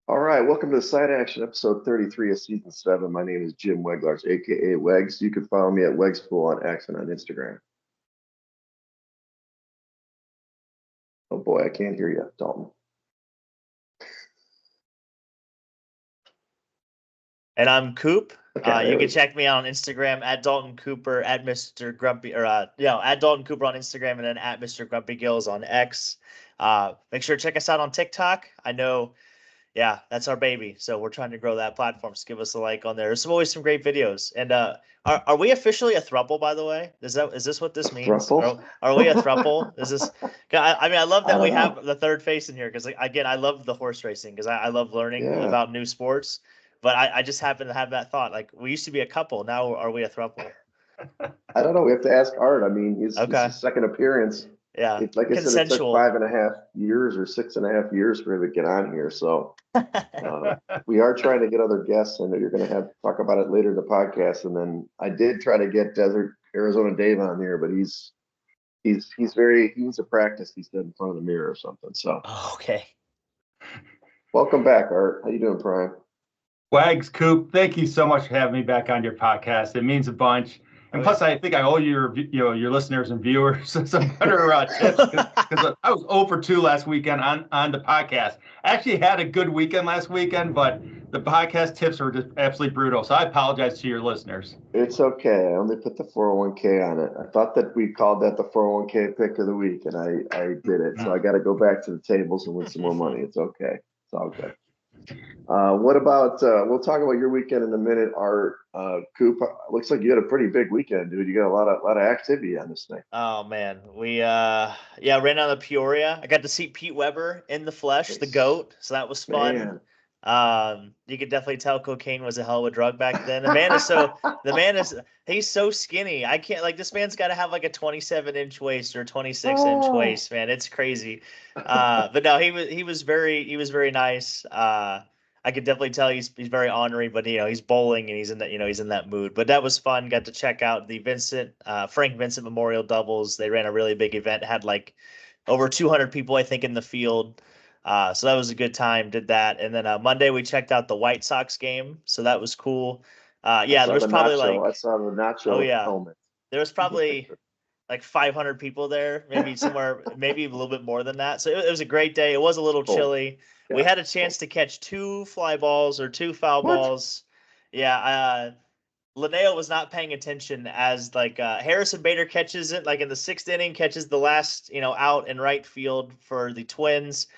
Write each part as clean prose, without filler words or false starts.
All right, welcome to the Side Action, episode 33 of season 7. My name is Jim Weglars, aka Wegs. You can follow me at Wegspool on X and on Instagram. Oh boy, I can't hear you, Dalton. And I'm Coop. Okay, You there can we go. check me out on Instagram at Dalton Cooper, at Mr. Grumpy, or at Dalton Cooper on Instagram, and then at Mr. Grumpy Gills on X. Make sure to check us out on TikTok. I know, yeah, that's our baby. So we're trying to grow that platform. So give us a like on there. There's always some great videos. And are we officially a throuple, by the way? Is this what A this means? thruple? Are we a throuple? Is this? I mean, I love I that we don't have know. the third face in here because, like, again, I love the horse racing because I love learning Yeah, about new sports. But I just happen to have that thought. Like, we used to be a couple. Now are we a throuple? I don't know. We have to ask Art. I mean, it's Okay. his second appearance. Yeah. Like I said, it took Consensual. 5.5 years or 6.5 years for him to get on here. So uh, we are trying to get other guests. I know you're going to have talk about it later in the podcast. And then I did try to get Desert Arizona Dave on here, but he needs to practice. He said in front of the mirror or something. So Okay. welcome back, Art. How you doing, Prime? Wags, Coop, thank you so much for having me back on your podcast. It means a bunch. Oh And yeah. plus, I think I owe your listeners and viewers some better tips because I was 0 for 2 last weekend on the podcast. I actually had a good weekend last weekend, but the podcast tips were just absolutely brutal. So I apologize to your listeners. It's okay. I only put the 401k on it. I thought that we called that the 401k pick of the week, and I did it. So I got to go back to the tables and win some more money. It's okay. It's all good. What about we'll talk about your weekend in a minute, Art. Coop, looks like you had a pretty big weekend, dude. You got a lot of activity on this thing. Oh man, we ran out of Peoria. I got to see Pete Weber in the flesh, the Nice. goat, so that was fun. Man. You could definitely tell cocaine was a hell of a drug back then. The man is he's so skinny. I can't like this man's got to have like a 27-inch waist or 26-inch Oh. waist, man. It's crazy. But no, he was very nice. I could definitely tell he's very ornery, but he's bowling and he's in that mood. But that was fun. Got to check out the Frank Vincent Memorial Doubles. They ran a really big event. Had like over 200 people, I think, in the field. So that was a good time. Did that, and then Monday we checked out the White Sox game. So that was cool. I Yeah, there saw was the probably nacho. I like, saw the oh nacho yeah, helmet. there was probably like 500 people there, maybe a little bit more than that. So it was a great day. It was a little Cold. chilly. We Yeah. had a chance Cold. to catch two fly balls or two foul What? balls. Yeah, Linneo was not paying attention as like Harrison Bader catches it like in the sixth inning, catches the last out in right field for the Twins.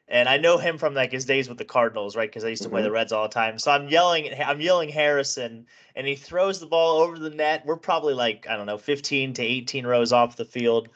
And I know him from like his days with the Cardinals, right? Because I used to play the Hmm. Reds all the time. So I'm yelling Harrison, and he throws the ball over the net. We're probably like, I don't know, 15 to 18 rows off the field.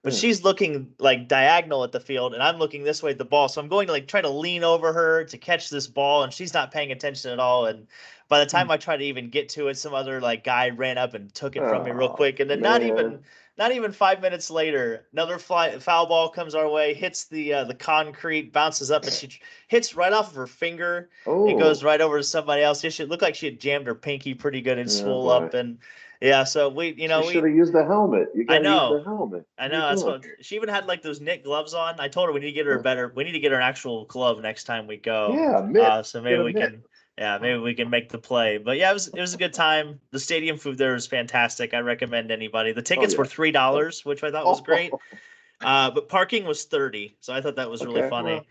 But Hmm. she's looking like diagonal at the field, and I'm looking this way at the ball. So I'm going to like try to lean over her to catch this ball, and she's not paying attention at all. And by the time I try to even get to it, some other like guy ran up and took it from me real Oh quick. And then not man. even not even 5 minutes later, another foul ball comes our way, hits the concrete, bounces up, and she hits right off of her finger. It goes Oh. right over to somebody else. It looked like she had jammed her pinky pretty good and Oh swole boy. up. And yeah, so we, you She know, should we, have used the helmet. You I got to use know, the helmet. I What are know. you That's doing? what she even had like those knit gloves on. I told her we need to get her Huh. better. We need to get her an actual glove next time we go. Yeah, mitt. So Get maybe a we mitt. can, yeah, maybe we can make the play. But yeah, it was a good time. The stadium food there was fantastic. I recommend anybody. The Oh tickets were yeah. three Oh, dollars, which I thought was great. oh. But parking was 30, so I thought that was really Okay. funny. Well,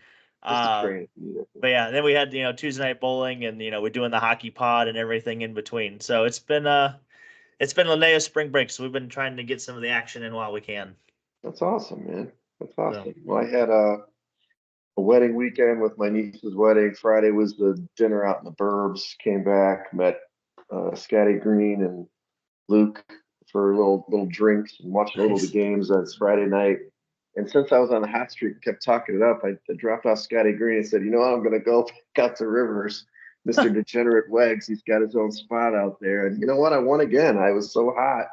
just a Uh, train if you need it. but yeah, then we had Tuesday night bowling, and we're doing the hockey pod and everything in between. So it's been Linnea spring break, so we've been trying to get some of the action in while we can. That's awesome, man. That's So awesome. Well, I had a wedding weekend with my niece's wedding. Friday was the dinner out in the burbs. Came back, met Scotty Green and Luke for little drinks and watched a little of the nice. games. That's Friday night. And since I was on the hot streak and kept talking it up, I dropped off Scotty Green and said, you know what, I'm going to go back out to Rivers. Mr. Degenerate Wags, he's got his own spot out there. And you know what? I won again. I was so hot.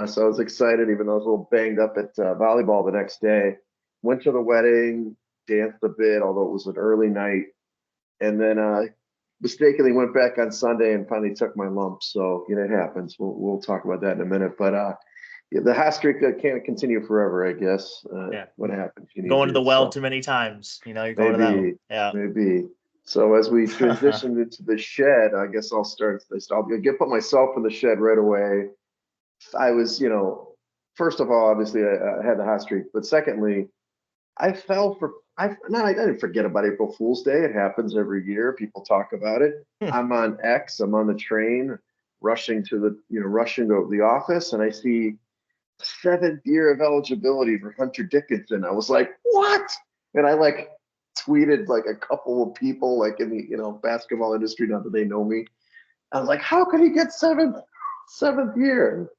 So I was excited, even though I was a little banged up at volleyball the next day. Went to the wedding, danced a bit, although it was an early night. And then mistakenly went back on Sunday and finally took my lump. So it happens. We'll talk about that in a minute. But yeah, the hot streak can't continue forever, I guess. Yeah, What happens? You need going to the to. well So too many times. You're going to that one. maybe, Yeah. maybe. So as we transitioned into the shed, I guess I'll start this. I'll put myself in the shed right away. I was, first of all, obviously I had the hot streak, but secondly, I fell for I didn't forget about April Fool's Day. It happens every year. People talk about it. I'm on X, I'm on the train, rushing to the office, and I see 7th year of eligibility for Hunter Dickinson. I was like, what? And I like tweeted like a couple of people like in the basketball industry, not that they know me. I was like, how could he get seventh year?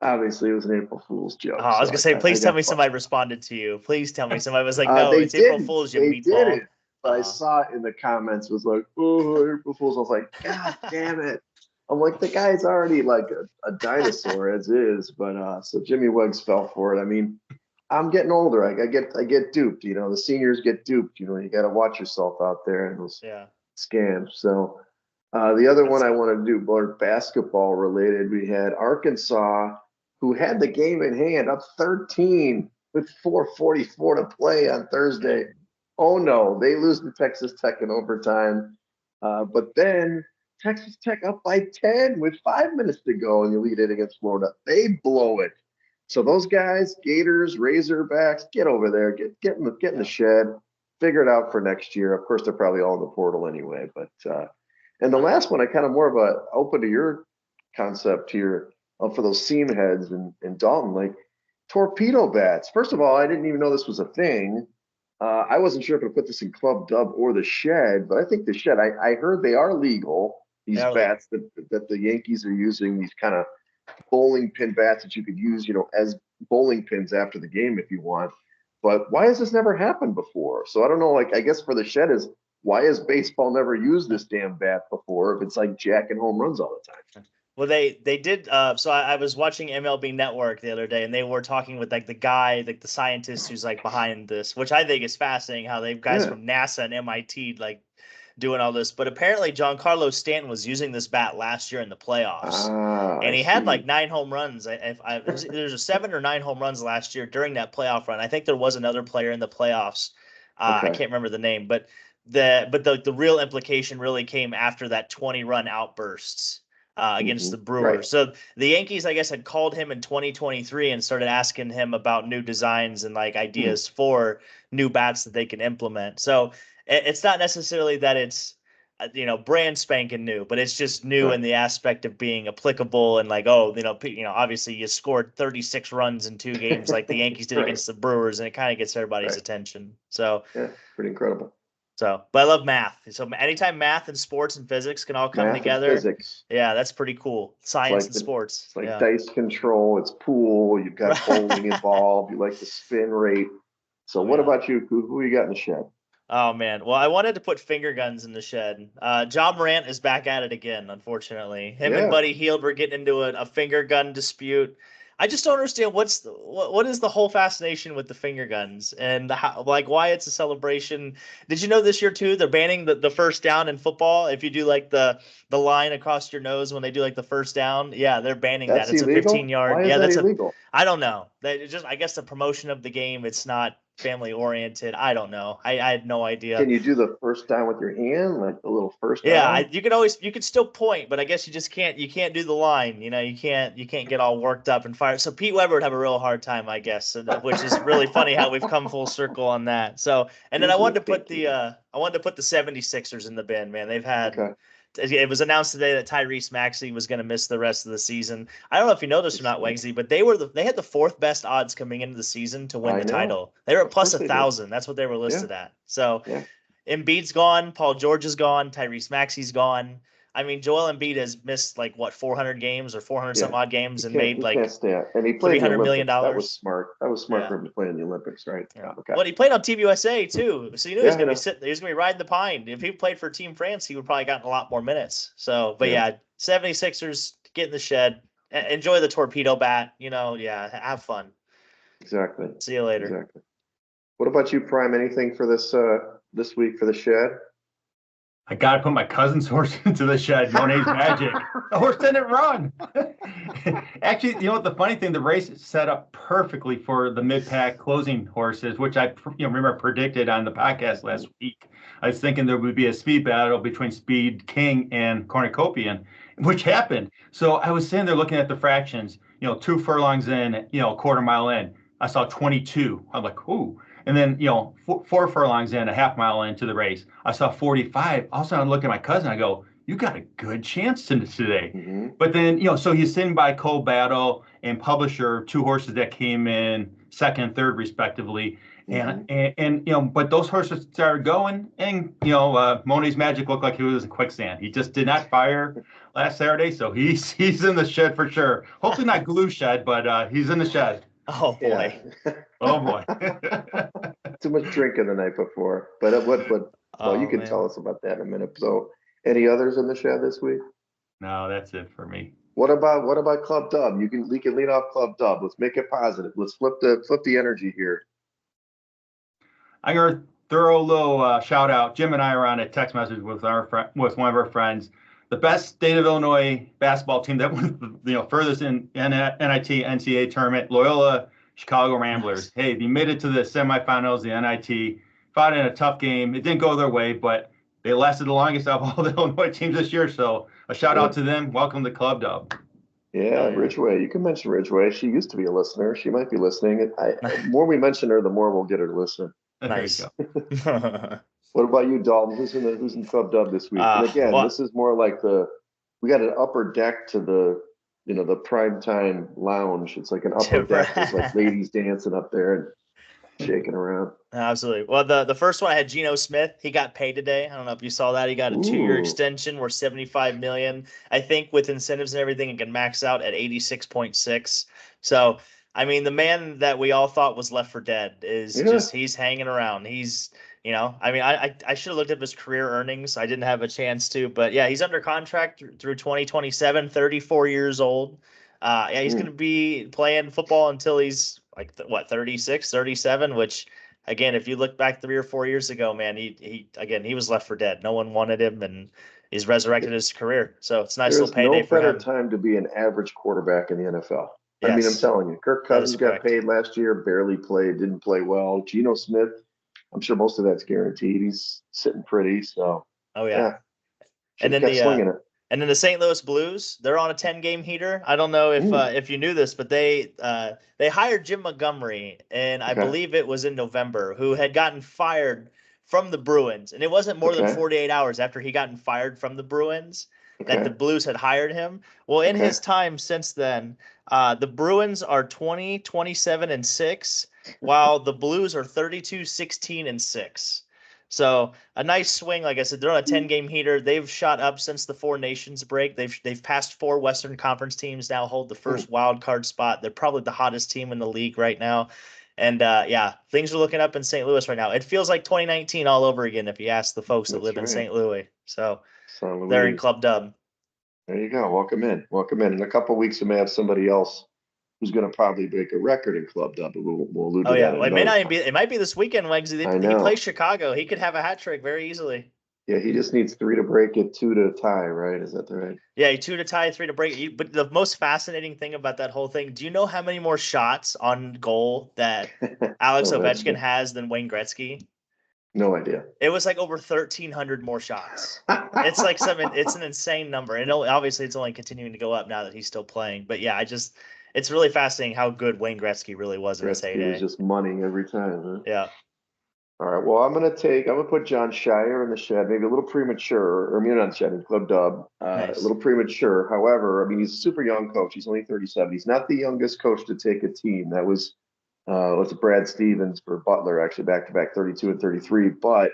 Obviously, it was an April Fool's joke. Oh, I was so gonna say, please tell me fucked. somebody responded to you. Please tell me somebody was like, no, They it's April didn't. Fool's, you They meatball. didn't. But I saw it in the comments. Was like, oh, April Fool's. I was like, God damn it. I'm like, the guy's already like a dinosaur as is. But so Jimmy Wuggs fell for it. I mean, I'm getting older. I get duped. The seniors get duped. You got to watch yourself out there in those scams. So the other one I want to do, more basketball related. We had Arkansas, who had the game in hand, up 13 with 4:44 to play on Thursday. Oh no, they lose to Texas Tech in overtime. But then Texas Tech up by 10 with 5 minutes to go in the Elite Eight against Florida. They blow it. So those guys, Gators, Razorbacks, get over there, get in the shed, figure it out for next year. Of course, they're probably all in the portal anyway. But and the last one, I kind of more of a open to your concept here for those seam heads in Dalton, like torpedo bats. First of all, I didn't even know this was a thing. I wasn't sure if I put this in Club Dub or the shed, but I think the shed. I heard they are legal. These bats that the Yankees are using, these kind of bowling pin bats that you could use, as bowling pins after the game if you want. But why has this never happened before? So I don't know. Like, I guess for the shed is, why has baseball never used this damn bat before if it's like jacking home runs all the time? Well, they did. So I was watching MLB Network the other day, and they were talking with like the guy, like the scientist who's like behind this, which I think is fascinating. How they've guys from NASA and MIT like doing all this. But apparently, Giancarlo Stanton was using this bat last year in the playoffs, and he had like 9 home runs. There's a 7 or 9 home runs last year during that playoff run. I think there was another player in the playoffs. I can't remember the name, but the real implication really came after that 20-run outbursts against the Brewers. Right. So the Yankees, I guess, had called him in 2023 and started asking him about new designs and like ideas for new bats that they can implement. So it's not necessarily that it's brand spanking new, but it's just new in the aspect of being applicable and like, obviously you scored 36 runs in 2 games like the Yankees did against the Brewers, and it kind of gets everybody's attention. So yeah, pretty incredible. So, but I love math. So anytime math and sports and physics can all come together, physics. Yeah, that's pretty cool. Science and sports. It's like dice control. It's pool. You've got bowling involved. You like the spin rate. So what about you? Who you got in the shed? Oh man, well I wanted to put finger guns in the shed. John Morant is back at it again. Unfortunately, him and Buddy Hield were getting into a finger gun dispute. I just don't understand what is the whole fascination with the finger guns and why it's a celebration. Did you know this year too they're banning the first down in football? If you do like the line across your nose when they do like the first down, they're banning that. It's illegal? a 15-yard. Why is that illegal? I don't know. I guess the promotion of the game. It's not family oriented. I don't know. I had no idea. Can you do the first down with your hand, like the little first down? Yeah, you could still point, but I guess you can't do the line. You can't get all worked up and fired. So Pete Weber would have a real hard time, I guess, which is really funny how we've come full circle on that. So, and then I wanted to put the 76ers in the bin, man. They've had It was announced today that Tyrese Maxey was going to miss the rest of the season. I don't know if you know this or not, Wegsy, but they had the 4th best odds coming into the season to win the title. They were at plus 1,000. That's what they were listed at. So Embiid's gone, Paul George is gone, Tyrese Maxey's gone. I mean, Joel Embiid has missed 400 games or 400 some odd games and made and he played $300 million. That was smart. That was smart for him to play in the Olympics, right? Yeah. Well, he played on Team USA too, so you knew he was going to be sitting. He was going to be riding the pine. If he played for Team France, he would probably gotten a lot more minutes. So, but 76ers get in the shed, enjoy the torpedo bat. Have fun. Exactly. See you later. Exactly. What about you, Prime? Anything for this week for the shed? I got to put my cousin's horse into the shed. Monet's Magic. The horse didn't run. Actually, what the funny thing, the race is set up perfectly for the mid-pack closing horses, which I remember predicted on the podcast last week. I was thinking there would be a speed battle between Speed King and Cornucopian, which happened. So I was sitting there looking at the fractions, 2 furlongs in, a quarter mile in, I saw 22. I'm like, ooh. And then, 4 furlongs in, a half mile into the race, I saw 45. All of a sudden, I look at my cousin, I go, you got a good chance today. Mm-hmm. But then, so he's sitting by Cold Battle and Publisher, 2 horses that came in second and third, respectively. And but those horses started going, and Monet's Magic looked like he was in quicksand. He just did not fire last Saturday, so he's in the shed for sure. Hopefully not glue shed, but he's in the shed. Oh boy. Yeah. Oh boy. Too much drinking the night before. But well, you can tell us about that in a minute. So, any others in the shed this week? No, that's it for me. What about Club Dub? We can lead off Club Dub. Let's make it positive. Let's flip the energy here. I'm gonna throw a little shout out. Jim and I are on a text message with one of our friends. The best state of Illinois basketball team that went furthest in NIT NCAA tournament, Loyola Chicago Ramblers. Hey, they made it to the semifinals, the NIT. Fought in a tough game. It didn't go their way, but they lasted the longest of all the Illinois teams this year. So a shout out to them. Welcome to Club Dub. Yeah, Ridgeway. You can mention Ridgeway. She used to be a listener. She might be listening. The more we mention her, the more we'll get her to listen. Nice. What about you, Dalton? Who's in Club Dub this week? And again, this is more like we got an upper deck to the the primetime lounge. It's like an upper deck. There's like ladies dancing up there and shaking around. Absolutely. Well, the first one I had Geno Smith. He got paid today. I don't know if you saw that. He got a 2-year extension worth $75 million. I think with incentives and everything, it can max out at 86.6. So, I mean, the man that we all thought was left for dead is he's hanging around. He's, I mean, I should have looked up his career earnings. I didn't have a chance to, but yeah, he's under contract through 2027, 34 years old. Yeah, he's going to be playing football until he's 36, 37, which again, if you look back 3 or 4 years ago, man, he was left for dead. No one wanted him, and he's reresurrected his career. So it's a nice little payday for him. There's no better time to be an average quarterback in the NFL. Yes. I mean, I'm telling you, Kirk Cousins got paid last year, barely played, didn't play well. Geno Smith, I'm sure most of that's guaranteed. He's sitting pretty, so. Oh yeah. And then the St. Louis Blues, they're on a 10-game heater. I don't know if you knew this, but they hired Jim Montgomery, and I believe it was in November, who had gotten fired from the Bruins, and it wasn't more than 48 hours after he gotten fired from the Bruins that the Blues had hired him. Well, in his time since then, the Bruins are 20, 27, and 6, while the Blues are 32, 16, and 6. So a nice swing. Like I said, they're on a 10-game heater. They've shot up since the Four Nations break. They've passed 4 Western Conference teams, now hold the first wild card spot. They're probably the hottest team in the league right now. And things are looking up in St. Louis right now. It feels like 2019 all over again if you ask the folks that live in St. Louis. So they're in Club Dub. There you go. Welcome in. In a couple of weeks, we may have somebody else who's going to probably break a record in Club Dub. We'll allude to that. Well, it may not even be. It might be this weekend, Wegs. He plays Chicago. He could have a hat trick very easily. Yeah, he just needs 3 to break it, 2 to tie, right? Is that right? Yeah, 2 to tie, 3 to break it. But the most fascinating thing about that whole thing, do you know how many more shots on goal that Alex Ovechkin has than Wayne Gretzky? No idea. It was like over 1,300 more shots. It's like it's an insane number. And obviously it's only continuing to go up now that he's still playing. But yeah, it's really fascinating how good Wayne Gretzky really was in his heyday. He was just money every time, huh? Yeah. All right. Well, I'm gonna put John Shire in the shed, maybe a little premature, or not the shed, in Club Dub, Nice. A little premature. However, I mean, he's a super young coach. He's only 37. He's not the youngest coach to take a team. That was Brad Stevens for Butler, actually back to back 32 and 33. But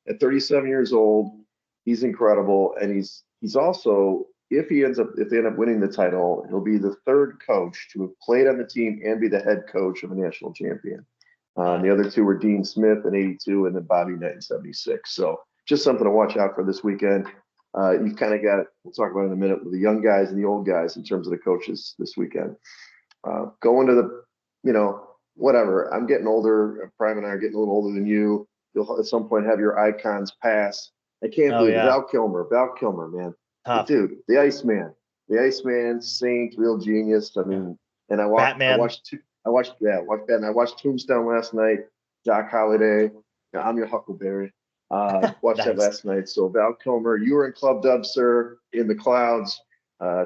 at 37 years old, he's incredible, and he's also, if they end up winning the title, he'll be the 3rd coach to have played on the team and be the head coach of a national champion. The other 2 were Dean Smith in 82 and then Bobby Knight in 76. So just something to watch out for this weekend. You've kind of got, we'll talk about it in a minute, with the young guys and the old guys in terms of the coaches this weekend. Going to the, whatever. I'm getting older. Prime and I are getting a little older than you. You'll at some point have your icons pass. I can't believe Val Kilmer, man. Dude, the Iceman, saint, real genius. I mean, and I watched Tombstone last night. Doc Holliday, I'm your Huckleberry. Watched that Nice. last night. So Val Kilmer, you were in Club Dub, sir, in the clouds.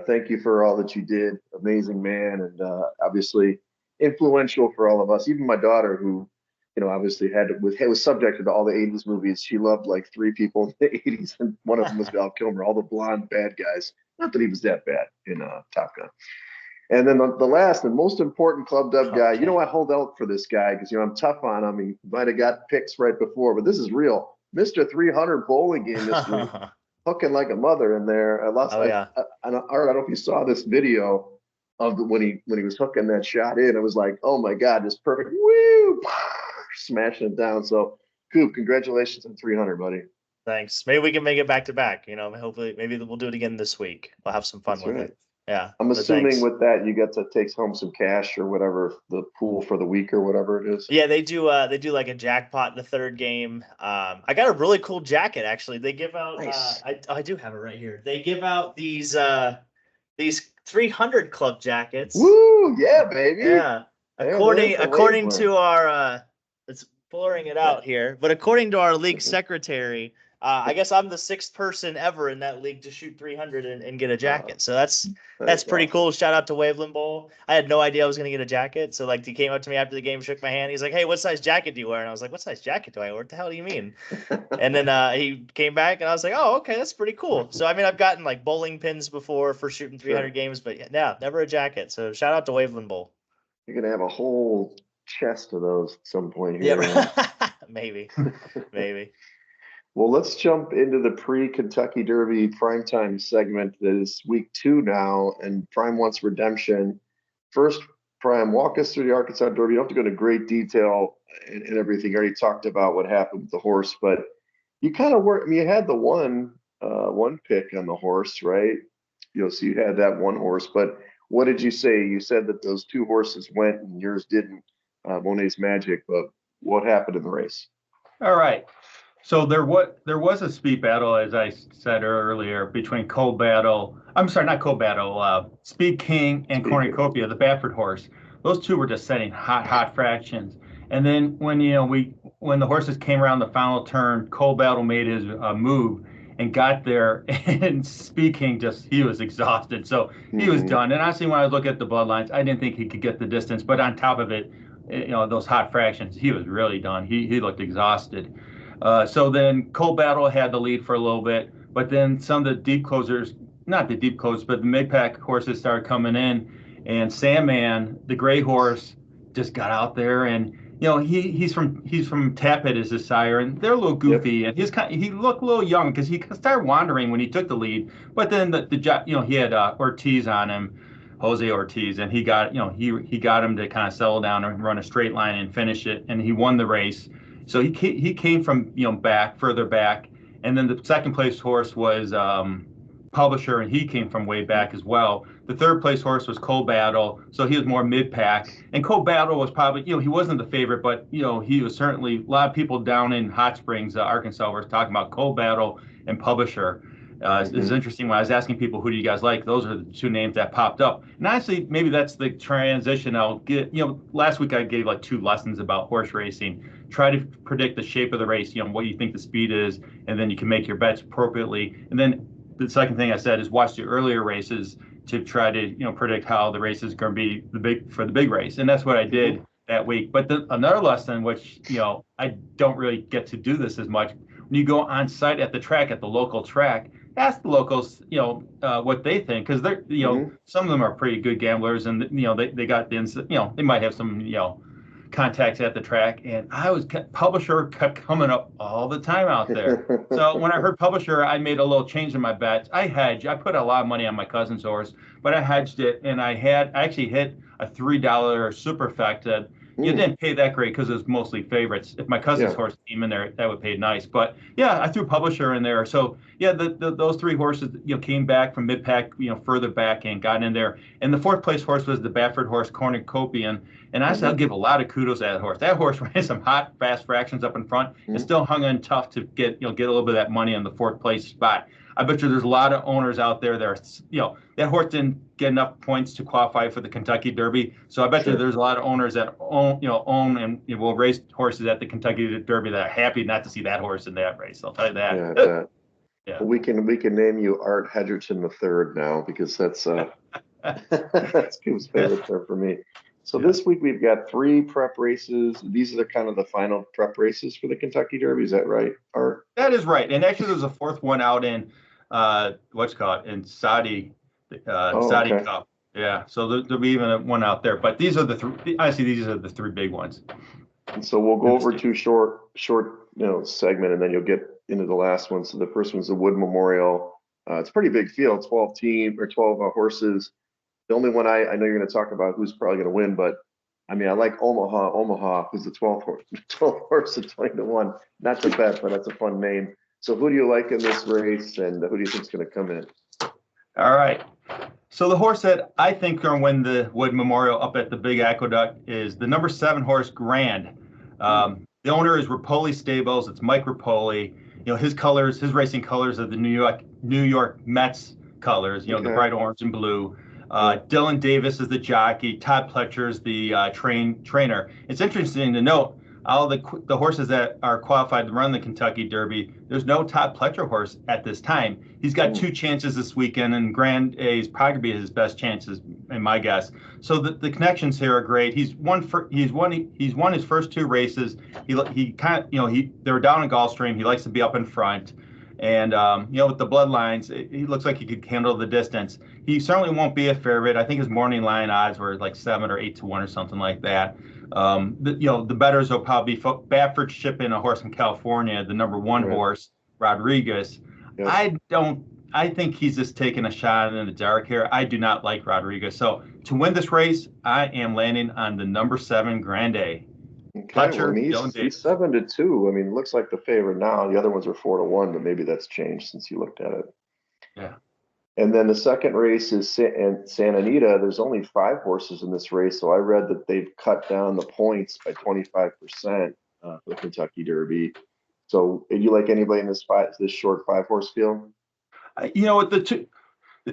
Thank you for all that you did. Amazing man, and obviously influential for all of us. Even my daughter, who, obviously was subjected to all the '80s movies. She loved like three people in the '80s, and one of them was Val Kilmer. All the blonde bad guys. Not that he was that bad in Top Gun. And then the last and most important Club Dub guy, Okay. I hold out for this guy because, I'm tough on him. He might have got picks right before, but this is real. Mr. 300 bowling game this week, hooking like a mother in there. Oh yeah. I don't know if you saw this video of when he was hooking that shot in. It was like, oh my God, this perfect, woo, smashing it down. So, Coop, congratulations on 300, buddy. Thanks. Maybe we can make it back to back. Hopefully, maybe we'll do it again this week. We'll have some fun That's with right. it. Yeah. I'm but assuming thanks. with that you get to take home some cash or whatever, the pool for the week or whatever it is. Yeah, they do like a jackpot in the third game. I got a really cool jacket actually. They give out Nice. I do have it right here. They give out these 300 club jackets. Woo, yeah, baby. Yeah. According there's the label. to our it's blurring it out here, but according to our league secretary, I guess I'm the sixth person ever in that league to shoot 300 and get a jacket. So that's pretty awesome. cool. Shout out to Waveland Bowl. I had no idea I was going to get a jacket. So like he came up to me after the game, shook my hand. He's like, "Hey, what size jacket do you wear?" And I was like, "What size jacket do I wear? What the hell do you mean?" And then he came back and I was like, "Oh, okay, that's pretty cool." So I mean, I've gotten like bowling pins before for shooting 300 games, but yeah, never a jacket. So shout out to Waveland Bowl. You're gonna have a whole chest of those at some point Yeah, here. maybe. Well, let's jump into the pre-Kentucky Derby primetime segment that is week 2 now, and Prime wants redemption. First, Prime, walk us through the Arkansas Derby. You don't have to go into great detail and everything. You already talked about what happened with the horse, but you kind of were. I mean, you had the one pick on the horse, right? So you had that one horse, but what did you say? You said that those two horses went and yours didn't. Monet's Magic, but what happened in the race? All right. So there was a speed battle, as I said earlier, between Cold Battle. I'm sorry, not Cold Battle. Speed King and Cornucopia, the Baffert horse. Those two were just setting hot fractions. And then when the horses came around the final turn, Cold Battle made his move and got there, and Speed King he was exhausted, so he was done. And honestly, when I was looking at the bloodlines, I didn't think he could get the distance. But on top of it, those hot fractions, he was really done. He looked exhausted. So then Cold Battle had the lead for a little bit, but then some of the deep closers, not the deep closers, but the mid-pack horses started coming in, and Sandman, the gray horse, just got out there, and he's from Tappet is his sire, and they're a little goofy, and he looked a little young because he started wandering when he took the lead, but then he had Ortiz on him, Jose Ortiz, and he got he got him to kind of settle down and run a straight line and finish it, and he won the race. So he came from further back, and then the second place horse was Publisher, and he came from way back as well. The third place horse was Cold Battle, so he was more mid pack. And Cold Battle was probably he wasn't the favorite, but he was certainly a lot of people down in Hot Springs, Arkansas, were talking about Cold Battle and Publisher. It's interesting when I was asking people, who do you guys like? Those are the two names that popped up. And honestly, maybe that's the transition I'll get. Last week I gave like 2 lessons about horse racing. Try to predict the shape of the race, what you think the speed is, and then you can make your bets appropriately. And then the second thing I said is watch the earlier races to try to predict how the race is going to be for the big race. And that's what I did that week. But another lesson, which I don't really get to do this as much, when you go on site at the track, at the local track, ask the locals, what they think, because they're, some of them are pretty good gamblers, and they got the, they might have some, contacts at the track, and Publisher kept coming up all the time out there. So when I heard Publisher, I made a little change in my bets. I put a lot of money on my cousin's horse, but I hedged it, and I actually hit a $3 superfect that didn't pay that great because it was mostly favorites. If my cousin's horse came in there, that would pay nice. But yeah, I threw Publisher in there. So yeah, those 3 horses came back from mid pack, further back and got in there. And the 4th place horse was the Baffert horse, Cornucopian. And I'll give a lot of kudos to that horse. That horse ran some hot, fast fractions up in front and still hung in tough to get a little bit of that money on the 4th place spot. I bet you there's a lot of owners out there that are, that horse didn't get enough points to qualify for the Kentucky Derby. So I bet you there's a lot of owners that own and will race horses at the Kentucky Derby that are happy not to see that horse in that race. I'll tell you that. Yeah, I bet. Yeah. Well, we can name you Art Hedgerton III now, because that's that's Coop's favorite term for me. So this week we've got 3 prep races. These are kind of the final prep races for the Kentucky Derby. Is that right, Art? That is right. And actually, there's a 4th one out in in Saudi, Saudi okay. Cup. Yeah. So there'll be even one out there. But these are the 3. Honestly, these are the 3 big ones. And so we'll go over 2 short segment, and then you'll get into the last one. So the first one's the Wood Memorial. It's a pretty big field, 12 horses. The only one I know you're going to talk about who's probably going to win, but I mean, I like Omaha, who's the 12th horse at 20-1. Not to bet, but that's a fun name. So who do you like in this race, and who do you think is going to come in? All right. So the horse that I think going to win the Wood Memorial up at the Big Aqueduct is the number 7 horse, Grand. The owner is Rapoli Stables. It's Mike Rapoli. His racing colors are the New York Mets colors. The bright orange and blue. Dylan Davis is the jockey. Todd Pletcher is the trainer. It's interesting to note all the horses that are qualified to run the Kentucky Derby. There's no Todd Pletcher horse at this time. He's got 2 chances this weekend, and Grand A is probably be his best chances, in my guess. So the connections here are great. He's won his first 2 races. They were down in Gulfstream. He likes to be up in front. And, with the bloodlines, he looks like he could handle the distance. He certainly won't be a favorite. I think his morning line odds were like 7 or 8-1 or something like that. The bettors will probably be Baffert shipping a horse from California, the number 1 horse, Rodriguez. Yeah. I think he's just taking a shot in the dark here. I do not like Rodriguez. So to win this race, I am landing on the number 7 Grande. Okay, Pletcher, he's 7-2. I mean, looks like the favorite now. The other ones are 4-1, but maybe that's changed since you looked at it. Yeah. And then the second race is Santa Anita. There's only 5 horses in this race, so I read that they've cut down the points by 25% for the Kentucky Derby. So, you like anybody in this short 5-horse field?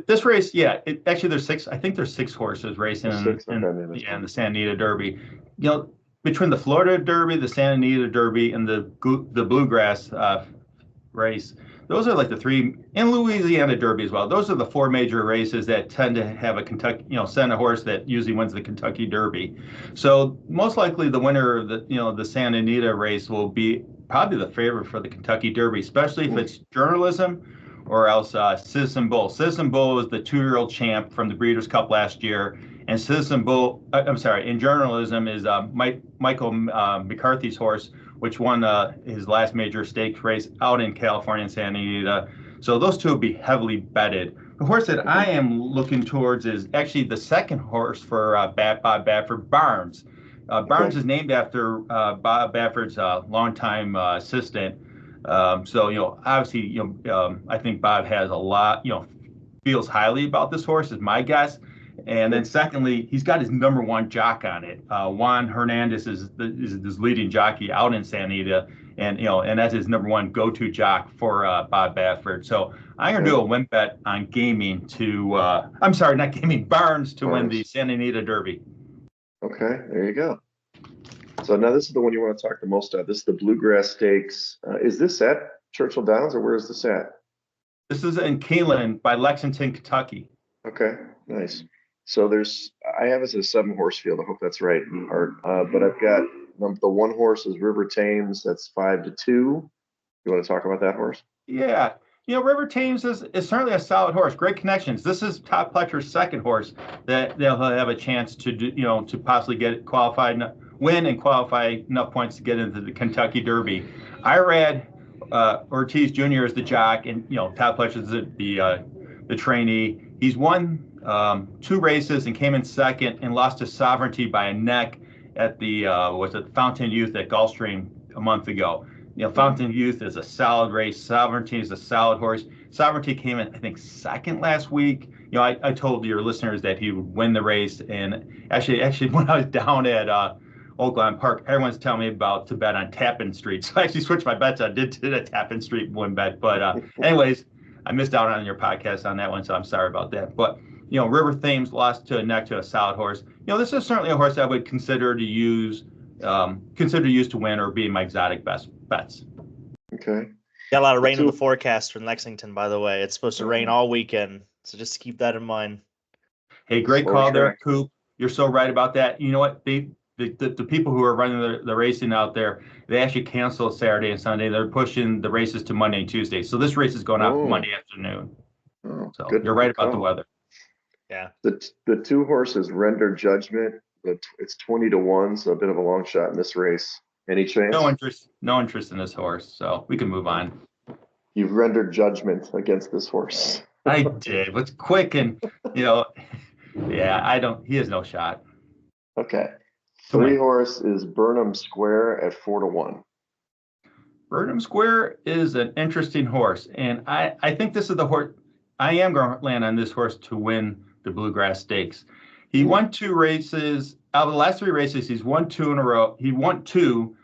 This race, there's 6. I think there's 6 horses racing in the Santa Anita Derby. Between the Florida Derby, the Santa Anita Derby, and the Bluegrass race, those are like the 3, and Louisiana Derby as well. Those are the 4 major races that tend to have a Kentucky, send a horse that usually wins the Kentucky Derby. So most likely the winner of the Santa Anita race will be probably the favorite for the Kentucky Derby, especially if it's journalism or else Citizen Bull. Citizen Bull was the 2-year-old champ from the Breeders' Cup last year. And Citizen Bull, in journalism is Michael McCarthy's horse, which won his last major stakes race out in California in Santa Anita. So those 2 will be heavily betted. The horse that I am looking towards is actually the second horse for Bob Baffert, Barnes. Barnes is named after Bob Baffert's longtime assistant. Obviously, I think Bob has a lot, feels highly about this horse, is my guess. And then secondly, he's got his number 1 jock on it. Juan Hernandez is his leading jockey out in Santa Anita, and that's his number 1 go-to jock for Bob Baffert. So I'm going to do a win bet on gaming Barnes to win the Santa Anita Derby. Okay, there you go. So now this is the one you want to talk the most about. This is the Bluegrass Stakes. Is this at Churchill Downs, or where is this at? This is in Keeneland by Lexington, Kentucky. Okay, nice. So I have this as a 7-horse field. I hope that's right, Art. But I've got the 1 horse is River Thames. That's 5-2. You want to talk about that horse? Yeah. River Thames is certainly a solid horse. Great connections. This is Todd Pletcher's second horse that they'll have a chance to do, to possibly get qualified, win and qualify enough points to get into the Kentucky Derby. Irad Ortiz Jr. is the jock, and Todd Pletcher's the trainee. He's won 2 races and came in second and lost to Sovereignty by a neck at the Fountain Youth at Gulfstream a month ago. Fountain Youth is a solid race. Sovereignty is a solid horse. Sovereignty came in, I think, second last week. I told your listeners that he would win the race, and actually when I was down at Oakland Park, everyone's telling me to bet on Tappan Street. So I actually switched my bets. I did a Tappan Street win bet, but anyways. I missed out on your podcast on that one, so I'm sorry about that. But River Thames lost to a neck to a solid horse. This is certainly a horse I would consider to use to win or be my exotic bets. Okay. Got a lot of rain in the forecast for Lexington, by the way. It's supposed to rain all weekend, so just keep that in mind. Hey, great call there, Coop. You're so right about that. You know what? The people who are running the racing out there, they actually cancel Saturday and Sunday. They're pushing the races to Monday and Tuesday. So this race is going out Monday afternoon. Oh, so good, you're right about the weather. Yeah. The two horses render judgment. It's 20-1, so a bit of a long shot in this race. Any chance? No interest in this horse. So we can move on. You've rendered judgment against this horse. I did. What's quick and yeah, I don't. He has no shot. Okay. 3 horse is Burnham Square at 4-1. Burnham Square is an interesting horse, and I think this is the horse. I am going to land on this horse to win the Bluegrass Stakes. He won 2 races out of the last 3 races. He's won 2 in a row. He won 2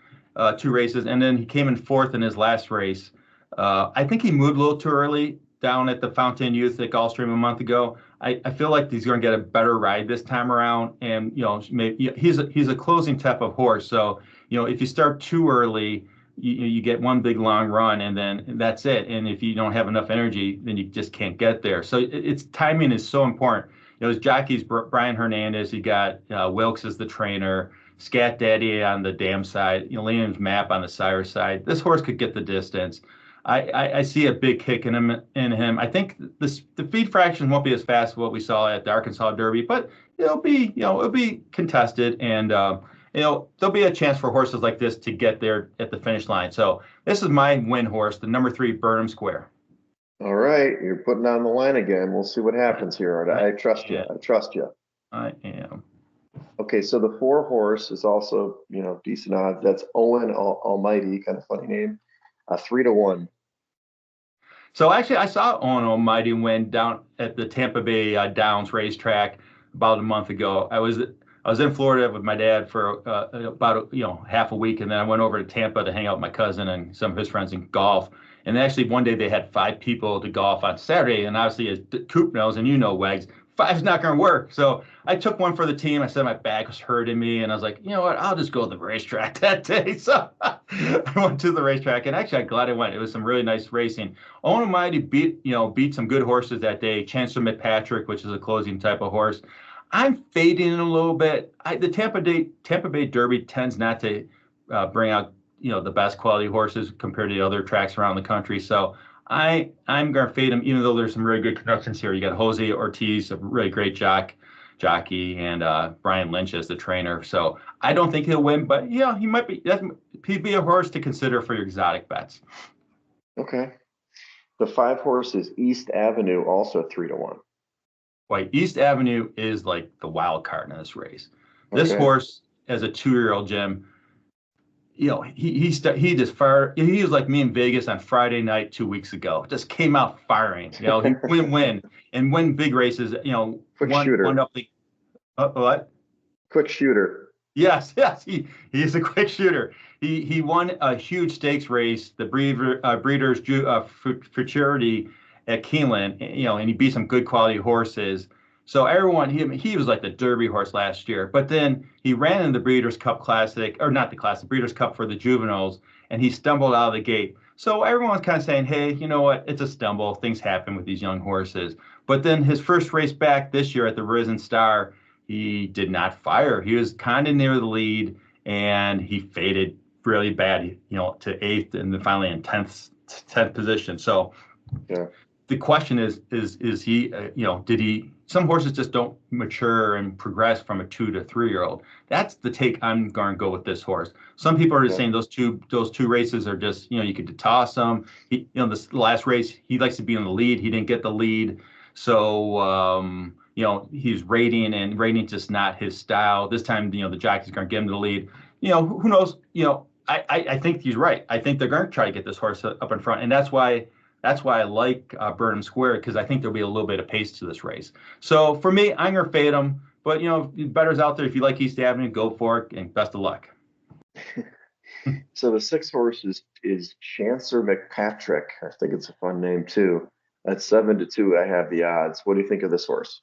races, and then he came in 4th in his last race. I think he moved a little too early down at the Fountain Youth at Gulfstream a month ago. I feel like he's going to get a better ride this time around, and maybe he's a closing type of horse. So if you start too early, you get one big long run, and then that's it. And if you don't have enough energy, then you just can't get there. So its timing is so important. His jockey's Brian Hernandez. He got Wilkes as the trainer, Scat Daddy on the dam side, Liam's Map on the sire side. This horse could get the distance. I see a big kick in him. I think the feed fractions won't be as fast as what we saw at the Arkansas Derby, but it'll be contested, and there'll be a chance for horses like this to get there at the finish line. So this is my win horse, the number 3 Burnham Square. All right, you're putting on the line again. We'll see what happens here. I trust you. I trust you. I am. Okay, so the 4 horse is also decent odds. That's Owen Almighty, kind of funny name. 3-1. So actually, I saw Owen Almighty win down at the Tampa Bay Downs racetrack about a month ago. I was in Florida with my dad for about half a week, and then I went over to Tampa to hang out with my cousin and some of his friends in golf. And actually, one day they had 5 people to golf on Saturday, and obviously, as Coop knows, and Wags, 5's not going to work. So I took one for the team. I said my back was hurting me, and I was like, you know what? I'll just go to the racetrack that day. So I went to the racetrack, and actually, I'm glad I went. It was some really nice racing. Owen Almighty beat some good horses that day. Chancellor McPatrick, which is a closing type of horse. I'm fading a little bit. The Tampa Bay Derby tends not to bring out the best quality horses compared to the other tracks around the country. So I'm going to fade him, even though there's some really good connections here. You got Jose Ortiz, a really great jockey, and Brian Lynch as the trainer. So I don't think he'll win, but he might be. He'd be a horse to consider for your exotic bets. Okay. The 5 horse is East Avenue, also 3-1. Boy, East Avenue is like the wild card in this race. This horse, as a 2-year-old, Jim, he just fired. He was like me in Vegas on Friday night 2 weeks ago. Just came out firing. He win big races. Quick shooter. Won up the what? Quick shooter. Yes. He is a quick shooter. He won a huge stakes race, the Breeders' Futurity at Keeneland. And he beat some good quality horses. So everyone, he was like the Derby horse last year, but then he ran in the Breeders' Cup Classic, or not the Classic, Breeders' Cup for the juveniles, and he stumbled out of the gate. So everyone's kind of saying, hey, you know what? It's a stumble. Things happen with these young horses. But then his first race back this year at the Risen Star, he did not fire. He was kind of near the lead, and he faded really bad, to 8th and then finally in 10th position. So the question is he, did he? Some horses just don't mature and progress from a 2 to 3-year-old. That's the take I'm going to go with this horse. Some people are just saying those two races are just, you could toss them. This last race, he likes to be in the lead. He didn't get the lead. So, he's rating, and rating's just not his style. This time, the jockey's going to give him the lead. Who knows? I think he's right. I think they're going to try to get this horse up in front, and that's why I like Burnham Square, because I think there'll be a little bit of pace to this race. So for me, I'm going to fade him. But, bettors out there, if you like East Avenue, go for it, and best of luck. So the 6 horse is Chancellor McPatrick. I think it's a fun name, too. At 7-2, I have the odds. What do you think of this horse?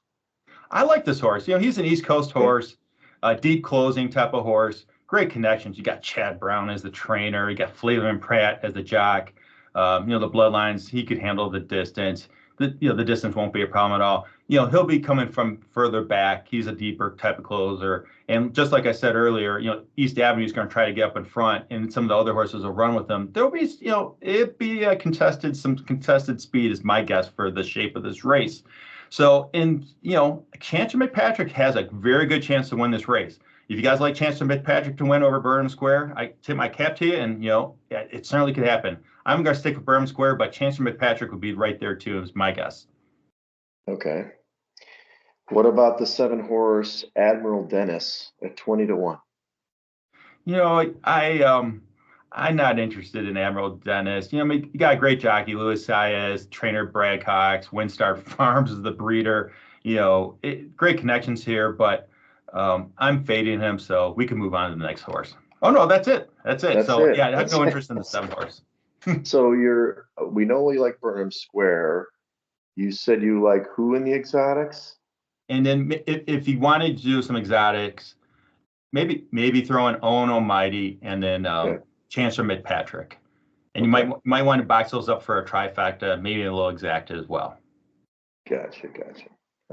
I like this horse. He's an East Coast horse, a deep closing type of horse. Great connections. You got Chad Brown as the trainer. You got Flavin Pratt as the jock. The bloodlines. He could handle the distance. The distance won't be a problem at all. He'll be coming from further back. He's a deeper type of closer. And just like I said earlier, East Avenue is going to try to get up in front, and some of the other horses will run with him. There'll be, it'd be some contested speed is my guess for the shape of this race. So, Chancellor McPatrick has a very good chance to win this race. If you guys like Chancellor McPatrick to win over Burnham Square, I tip my cap to you, and it certainly could happen. I'm going to stick with Burnham Square, but Chancellor McPatrick would be right there too, is my guess. Okay. What about the 7-horse Admiral Dennis at 20-1? I'm not interested in Admiral Dennis. You got a great jockey, Luis Saez, trainer Brad Cox, Windstar Farms is the breeder. Great connections here, but I'm fading him, so we can move on to the next horse. Oh no, that's it. That's so it. Yeah, I have no interest in the 7-horse. So we know you like Burnham Square. You said you like who in the exotics? And then if you wanted to do some exotics, maybe throw in Owen Almighty and then Chancellor McPatrick. And you might want to box those up for a trifecta, maybe a little exacta as well. Gotcha.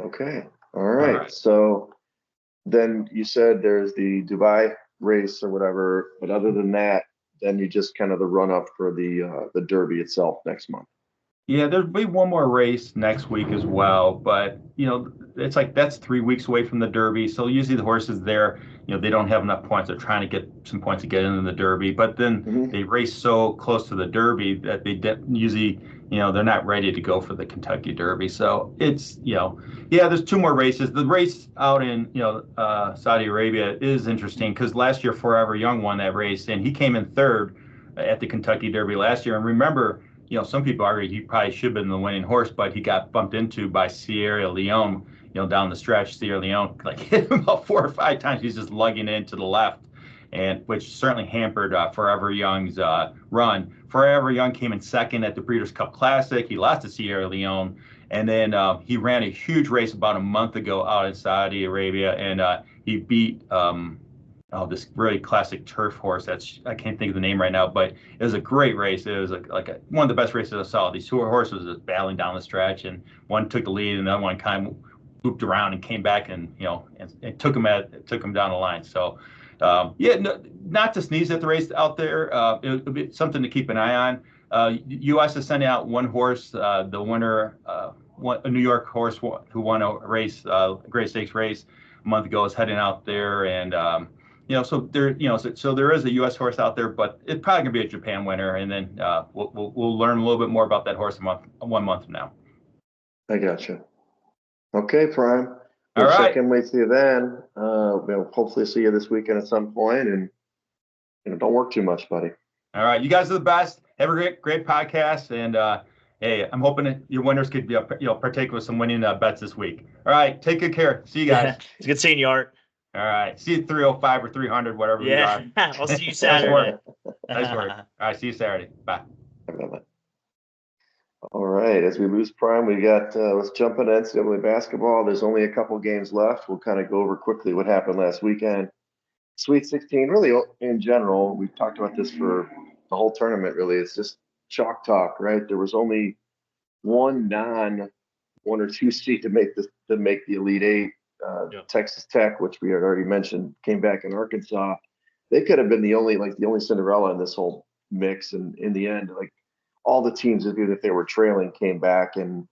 Okay. All right. So then you said there's the Dubai race or whatever, but other than that, then you just kind of the run up for the Derby itself next month. Yeah, there'll be one more race next week as well, but it's like that's 3 weeks away from the Derby. So usually the horses there, they don't have enough points. They're trying to get some points to get into the Derby, but then they race so close to the Derby that they usually, they're not ready to go for the Kentucky Derby. So it's, there's 2 more races. The race out in, Saudi Arabia is interesting because last year Forever Young won that race and he came in 3rd at the Kentucky Derby last year. And remember, some people argue he probably should have been the winning horse, but he got bumped into by Sierra Leone, down the stretch. Sierra Leone hit him about 4 or 5 times. He's just lugging in to the left, and which certainly hampered Forever Young's run. Forever Young came in 2nd at the Breeders' Cup Classic. He lost to Sierra Leone, and then he ran a huge race about a month ago out in Saudi Arabia, and he beat this really classic turf horse I can't think of the name right now, but it was a great race. It was one of the best races I saw. These 2 horses just battling down the stretch, and one took the lead, and the other one kind of looped around and came back and and took him down the line. So not to sneeze at the race out there. It'll be something to keep an eye on. U.S. is sending out one horse, the winner, a New York horse who won a race, Great Stakes race a month ago, is heading out there, and so there is a U.S. horse out there, but it's probably gonna be a Japan winner, and then we'll learn a little bit more about that horse 1 month from now. I gotcha. Okay, Prime. All right. Check in with you then. We'll hopefully see you this weekend at some point, and don't work too much, buddy. All right, you guys are the best. Have a great podcast, and hey, I'm hoping that your winners could partake with some winning bets this week. All right, take good care. See you guys. It's good seeing you, Art. All right. See you 305 or 300, whatever you are. I'll see you Saturday. Nice work. All right. See you Saturday. Bye. All right. As we lose Prime, we got, let's jump into NCAA basketball. There's only a couple games left. We'll kind of go over quickly what happened last weekend. Sweet 16, really in general, we've talked about this for the whole tournament, really. It's just chalk talk, right? There was only one 1 or 2 seed to make the Elite Eight. Texas Tech, which we had already mentioned, came back in Arkansas. They could have been the only Cinderella in this whole mix, and in the end, all the teams, even if they were trailing, came back, and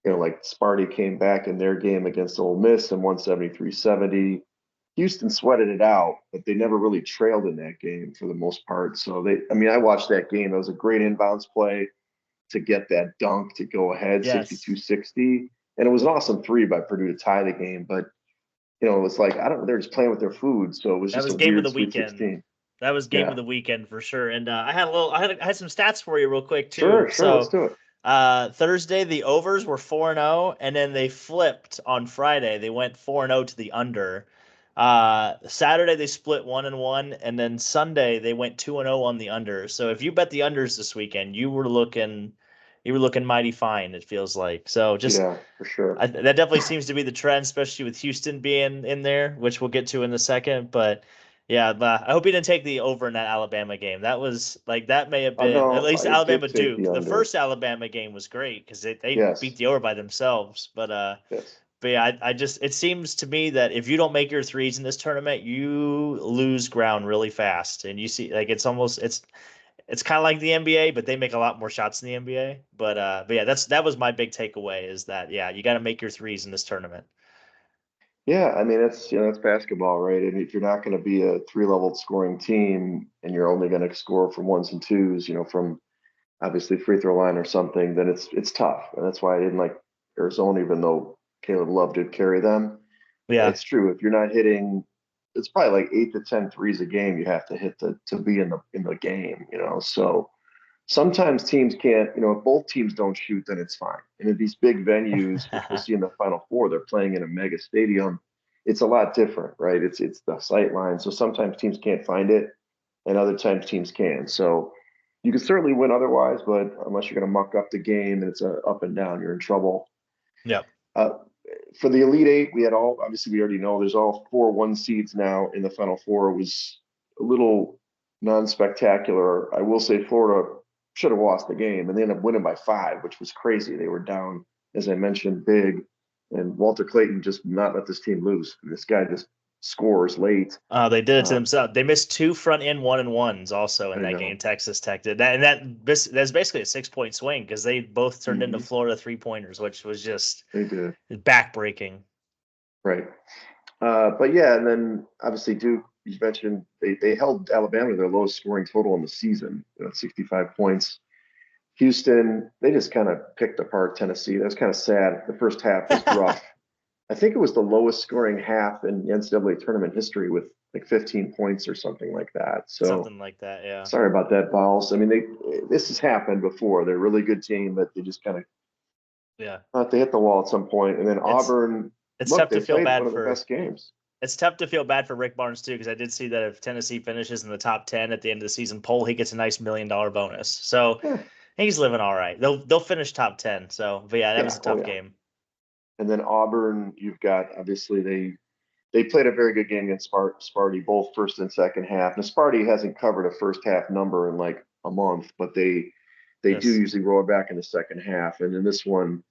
Sparty came back in their game against Ole Miss and won 73-70. Houston sweated it out, but they never really trailed in that game for the most part. So I watched that game. It was a great inbounds play to get that dunk to go ahead, 62-60. And it was an awesome 3 by Purdue to tie the game, but it was they're just playing with their food, so it was just a game weird of the Sweet weekend. 16. That was game of the weekend for sure. And I had some stats for you real quick too. Sure, let's do it. Thursday the overs were 4-0, and then they flipped on Friday. They went 4-0 to the under. Saturday they split 1-1, and then Sunday they went 2-0 on the under. So if you bet the unders this weekend, you were looking you were looking mighty fine. It feels like so. Just Yeah, for sure. that definitely seems to be the trend, especially with Houston being in there, which we'll get to in a second. But yeah, I hope he didn't take the over in that Alabama game. That was like that may have Oh been at no, least I did Alabama take the Duke. The under. first Alabama game was great because they beat Yes, the over by themselves. yes. But yeah, I just it seems to me that if you don't make your threes in this tournament, you lose ground really fast. And you see like it's kind of like the NBA, but they make a lot more shots in the NBA. But yeah, that was my big takeaway is that yeah, you got to make your threes in this tournament. Yeah, I mean that's basketball, right? And if you're not going to be a three-leveled scoring team and you're only going to score from ones and twos, from obviously free throw line or something, then it's tough. And that's why I didn't like Arizona, even though Caleb Love did carry them. Yeah, It's true. If you're not hitting, it's probably like 8 to 10 threes a game you have to hit to be in the game. So sometimes teams can't, if both teams don't shoot, then it's fine. And in these big venues, which we'll see in the Final Four, they're playing in a mega stadium. It's a lot different, right? It's the sight line. So sometimes teams can't find it, and other times teams can. So you can certainly win otherwise, but unless you're going to muck up the game and it's a up and down, you're in trouble. yeah. Uh, for the Elite Eight, we had all obviously we already know there's all 4 1 seeds now in the Final Four. It was a little non-spectacular. I will say Florida should have lost the game, and they ended up winning by 5, which was crazy. They were down, as I mentioned, big, and Walter Clayton just not let this team lose. This guy just scores late. They did it to Uh, themselves. They missed 2 front end 1-and-1s also in I that know. game. Texas Tech did that, and that's basically a 6-point swing because they both turned into Mhm. Florida 3-pointers, which was just They did. backbreaking. Right. But yeah, and then obviously Duke, you mentioned they held Alabama to their lowest scoring total in the season, 65 points. Houston, they just kind of picked apart Tennessee. That was kind of sad. The first half was rough. I think it was the lowest scoring half in the NCAA tournament history with like 15 points or something like that. So Something like that, yeah. sorry about that, Balls. I mean, this has happened before. They're a really good team, but they just kind of Yeah. they hit the wall at some point. And then It's Auburn, it's look, tough to they feel played one bad of the for best games. it's tough to feel bad for Rick Barnes too, because I did see that if Tennessee finishes in the top 10 at the end of the season poll, he gets a nice $1 million bonus. So Yeah, he's living all right. They'll finish top 10. So but yeah, that was yeah, a oh tough yeah. game. And then Auburn, you've got obviously they played a very good game against Sparty, both first and second half. Now Sparty hasn't covered a first half number in like a month, but they do Yes. usually roll it back in the second half. And in this one,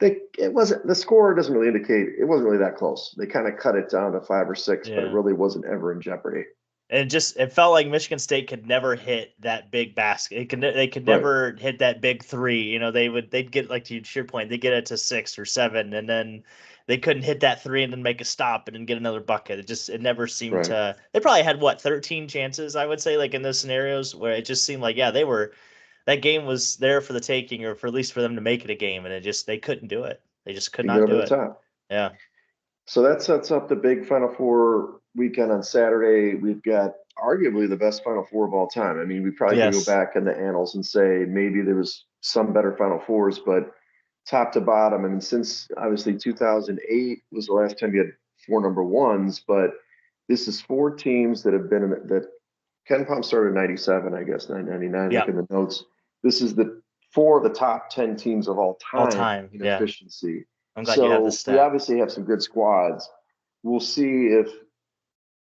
it wasn't the score doesn't really indicate it wasn't really that close. They kind of cut it down to 5 or 6, but it Yeah. really wasn't ever in jeopardy. And it felt like Michigan State could never hit that big basket. They could Right, never hit that big three. They'd get like to your point, they get it to 6 or 7, and then they couldn't hit that three and then make a stop and then get another bucket. It never seemed right. to. They probably had what 13 chances, I would say, like in those scenarios where it just seemed like yeah that game was there for the taking or for at least for them to make it a game, and they couldn't do it. They just could You get not over do the it. top. Yeah. So that sets up the big Final Four weekend on Saturday. We've got arguably the best Final Four of all time. I mean, we probably could go Yes. back in the annals and say maybe there was some better Final Fours, but top to bottom, I mean, since obviously 2008 was the last time you had 4 number 1s, but this is 4 teams that have been in that Ken Palm started in 97, I guess, 999, Yeah. look in the notes. This is the 4 of the top 10 teams of all All time time. in Yeah. efficiency. I'm glad you have this So we stat. obviously have some good squads. We'll see if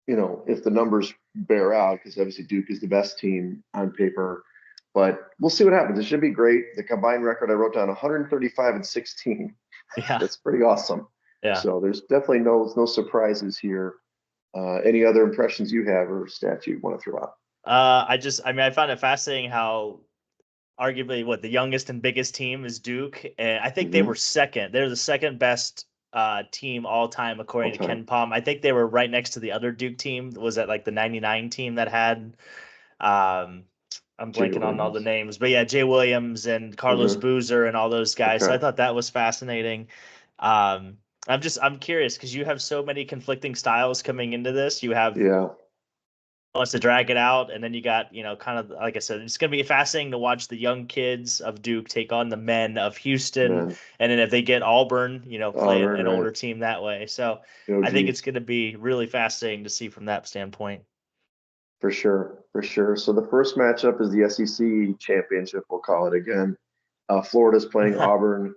the numbers bear out, because obviously Duke is the best team on paper. But we'll see what happens. It should be great. The combined record I wrote down 135-16. Yeah. That's pretty awesome. Yeah. So there's definitely no surprises here. Any other impressions you have or stats you want to throw out? I found it fascinating how arguably what the youngest and biggest team is Duke, and I think they Mm-hmm. were second. They're the second best team all time All according to time. Ken Palm. I think they were right next to the other Duke team. Was that like the '99 team that had um I'm Jay blanking on all the Williams. names, but yeah, Jay Williams and Carlos Mm-hmm. Boozer and all those guys. So I Okay. thought that was fascinating. Um, I'm curious because you have so many conflicting styles coming into this. You have Yeah. wants to drag it out, and then you got kind of like I said, it's going to be fascinating to watch the young kids of Duke take on the men of Houston, Man. and then if they get Auburn, play Auburn, an right. older team that way. So I think OG. it's going to be really fascinating to see from that standpoint. For sure. For sure. So the first matchup is the SEC championship, we'll call it again. Florida's playing Auburn.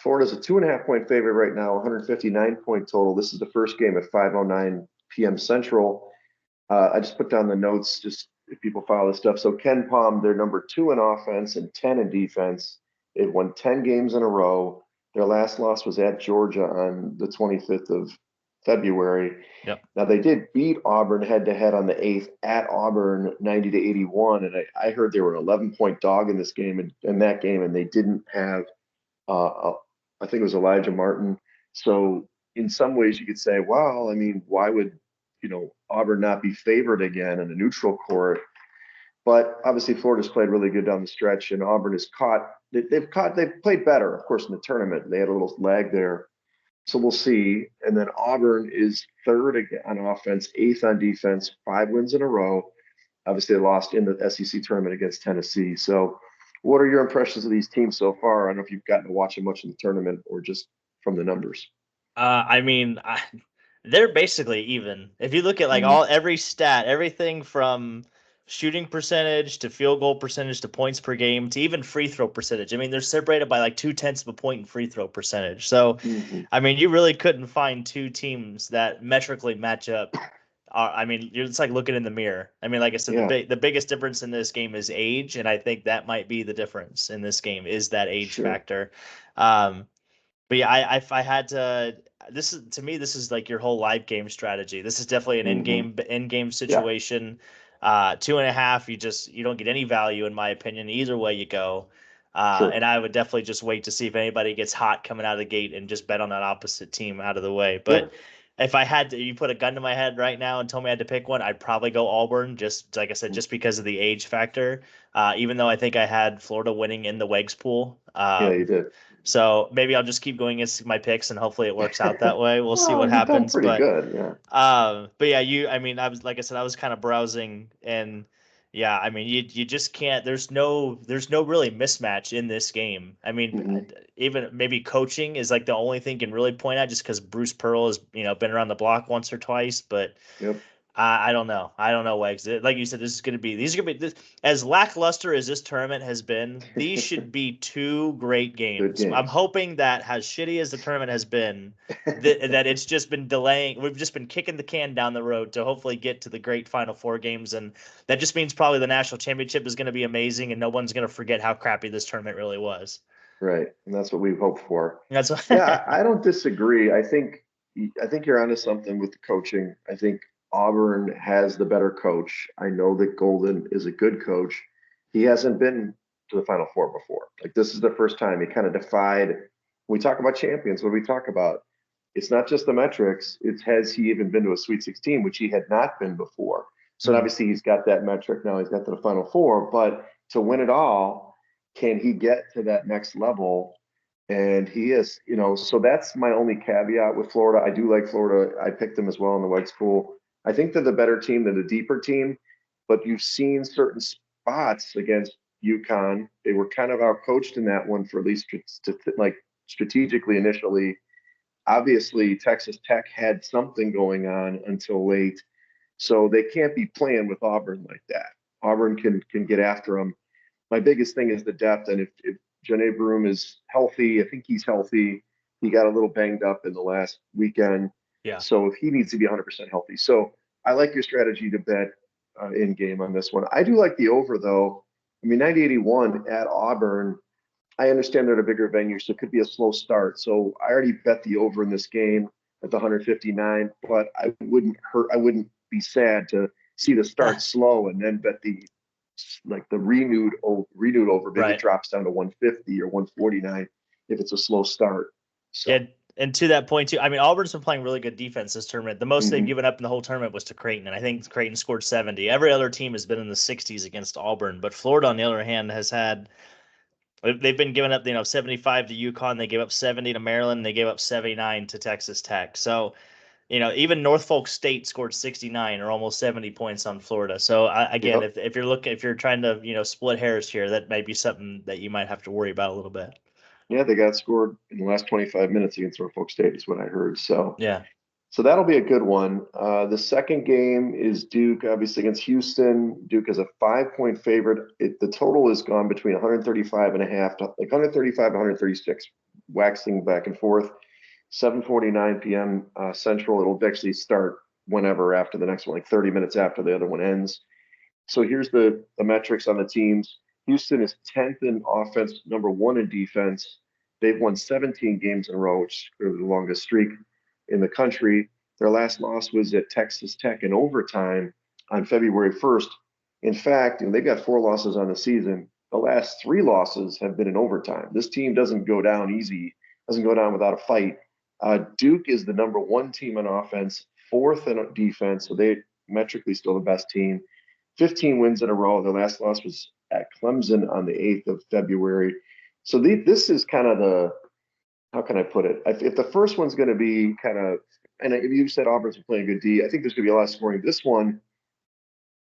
Florida's a 2.5-point favorite right now, 159-point total. This is the first game at 5:09 p.m. Central. I just put down the notes just if people follow this stuff. So Ken Palm, they're number 2 in offense and 10 in defense. They've won 10 games in a row. Their last loss was at Georgia on the 25th of February. Yep. Now they did beat Auburn head-to-head on the 8th at Auburn 90-81, and I heard they were an 11-point dog in this game and that game, and they didn't have I think it was Elijah Martin. So in some ways you could say, well, I mean, why would Auburn not be favored again in a neutral court? But obviously Florida's played really good down the stretch, and Auburn has they've played better, of course, in the tournament. They had a little lag there. So we'll see. And then Auburn is 3rd on offense, 8th on defense, 5 wins in a row. Obviously they lost in the SEC tournament against Tennessee. So what are your impressions of these teams so far? I don't know if you've gotten to watch them much in the tournament or just from the numbers. I mean, they're basically even. If you look at like every stat, everything from shooting percentage to field goal percentage to points per game to even free throw percentage. I mean, they're separated by like 0.2 of a point in free throw percentage. So, I mean, you really couldn't find two teams that metrically match up. I mean, it's like looking in the mirror. I mean, like I said, the biggest difference in this game is age, and I think that might be the difference in this game is that age factor. But yeah, if I had to, this is like your whole live game strategy. This is definitely an in-game situation. 2.5, you don't get any value in my opinion. Either way you go. And I would definitely just wait to see if anybody gets hot coming out of the gate and just bet on that opposite team out of the way. But if I had to, you put a gun to my head right now and told me I had to pick one, I'd probably go Auburn. Just like I said, just because of the age factor. Even though I think I had Florida winning in the Wegs pool. Yeah, you did. So maybe I'll just keep going against my picks and hopefully it works out that way. We'll see what you've done happens. Pretty good, yeah. But yeah, I mean, I was kind of browsing and yeah, I mean, you just can't. There's no really mismatch in this game. I mean, even maybe coaching is like the only thing you can really point at, just because Bruce Pearl has been around the block once or twice, but. I don't know. Wags. Like you said, these are going to be as lackluster as this tournament has been. These should be 2 great games. I'm hoping that as shitty as the tournament has been, that it's just been delaying. We've just been kicking the can down the road to hopefully get to the great Final Four games, and that just means probably the national championship is going to be amazing, and no one's going to forget how crappy this tournament really was. Right, and that's what we hope for. That's what yeah. I don't disagree. I think you're onto something with the coaching. I think Auburn has the better coach. I know that Golden is a good coach. He hasn't been to the Final Four before. Like, this is the first time he kind of defied. When we talk about champions, what do we talk about? It's not just the metrics. It's has he even been to a Sweet 16, which he had not been before. So obviously he's got that metric now. He's got to the Final Four, but to win it all, can he get to that next level? And he is, so that's my only caveat with Florida. I do like Florida. I picked them as well in the Wegs pool. I think they're the better team, than the deeper team, but you've seen certain spots against UConn. They were kind of outcoached in that one, for at least strategically initially. Obviously, Texas Tech had something going on until late, so they can't be playing with Auburn like that. Auburn can get after them. My biggest thing is the depth, and if Janae Broom is healthy, I think he's healthy. He got a little banged up in the last weekend. Yeah. So he needs to be 100% healthy. So I like your strategy to bet in game on this one. I do like the over, though. I mean, 90-81 at Auburn. I understand they're at a bigger venue, so it could be a slow start. So I already bet the over in this game at the 159, but I wouldn't be sad to see the start slow and then bet the renewed over. Maybe it drops down to 150 or 149 if it's a slow start. So. Yeah, and to that point too, I mean, Auburn's been playing really good defense this tournament. The most they've given up in the whole tournament was to Creighton, and I think Creighton scored 70. Every other team has been in the 60s against Auburn, but Florida, on the other hand, they've been giving up 75 to UConn. They gave up 70 to Maryland. They gave up 79 to Texas Tech. So even Norfolk State scored 69 or almost 70 points on Florida. So again, if you're trying to split hairs here, that might be something that you might have to worry about a little bit. Yeah, they got scored in the last 25 minutes against Norfolk State, is what I heard. So yeah. So that'll be a good one. The second game is Duke, obviously against Houston. Duke is a 5-point favorite. The total has gone between 135 and a half to like 135 and 136, waxing back and forth. 7:49 p.m. Central. It'll actually start whenever after the next one, like 30 minutes after the other one ends. So here's the metrics on the teams. Houston is 10th in offense, number 1 in defense. They've won 17 games in a row, which is clearly the longest streak in the country. Their last loss was at Texas Tech in overtime on February 1st. In fact, they've got 4 losses on the season. The last 3 losses have been in overtime. This team doesn't go down easy, doesn't go down without a fight. Duke is the number 1 team on offense, 4th in defense, so they metrically still the best team. 15 wins in a row. Their last loss was at Clemson on the 8th of February. So this is kind of the, how can I put it? If the first one's going to be kind of, and if you said Auburn's playing good D, I think there's going to be a lot of scoring. This one,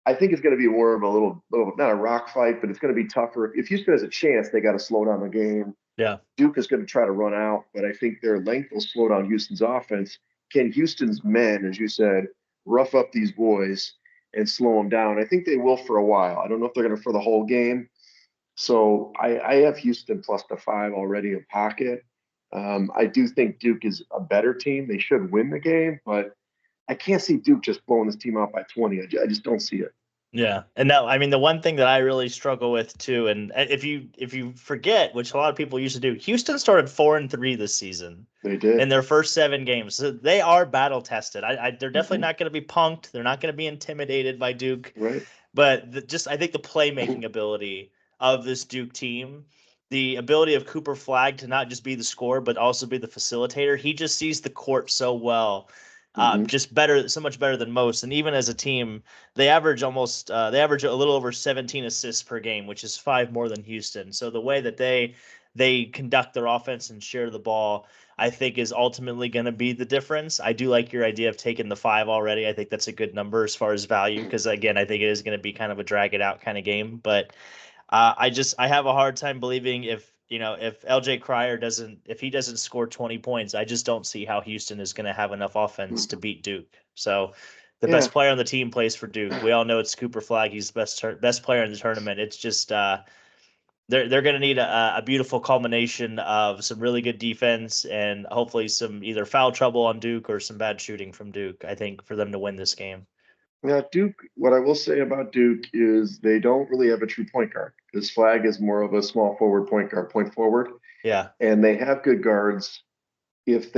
I think it's going to be more of a little, not a rock fight, but it's going to be tougher. If Houston has a chance, they got to slow down the game. Yeah. Duke is going to try to run out, but I think their length will slow down Houston's offense. Can Houston's men, as you said, rough up these boys and slow them down? I think they will for a while. I don't know if they're going to for the whole game. So I have Houston plus the 5 already in pocket. I do think Duke is a better team. They should win the game, but I can't see Duke just blowing this team out by 20. I just don't see it. Yeah. And now, I mean, the one thing that I really struggle with too, and if you forget, which a lot of people used to do, Houston started 4-3 this season. They did in their first 7 games. So they are battle tested. They're definitely not going to be punked. They're not going to be intimidated by Duke. Right. But I think the playmaking ability of this Duke team, the ability of Cooper Flagg to not just be the scorer, but also be the facilitator. He just sees the court so well. Just better, so much better than most. And even as a team, they average a little over 17 assists per game, which is 5 more than Houston. So the way that they conduct their offense and share the ball, I think is ultimately going to be the difference. I do like your idea of taking the 5 already. I think that's a good number as far as value, because again, I think it is going to be kind of a drag it out kind of game. But I have a hard time believing if LJ Cryer doesn't score 20 points, I just don't see how Houston is going to have enough offense to beat Duke. So the best player on the team plays for Duke. We all know it's Cooper Flagg. He's the best player in the tournament. It's just they're going to need a beautiful culmination of some really good defense and hopefully some either foul trouble on Duke or some bad shooting from Duke, I think, for them to win this game. Now, Duke, what I will say about Duke is they don't really have a true point guard, because Flagg is more of a small forward point guard, point forward. Yeah. And they have good guards. If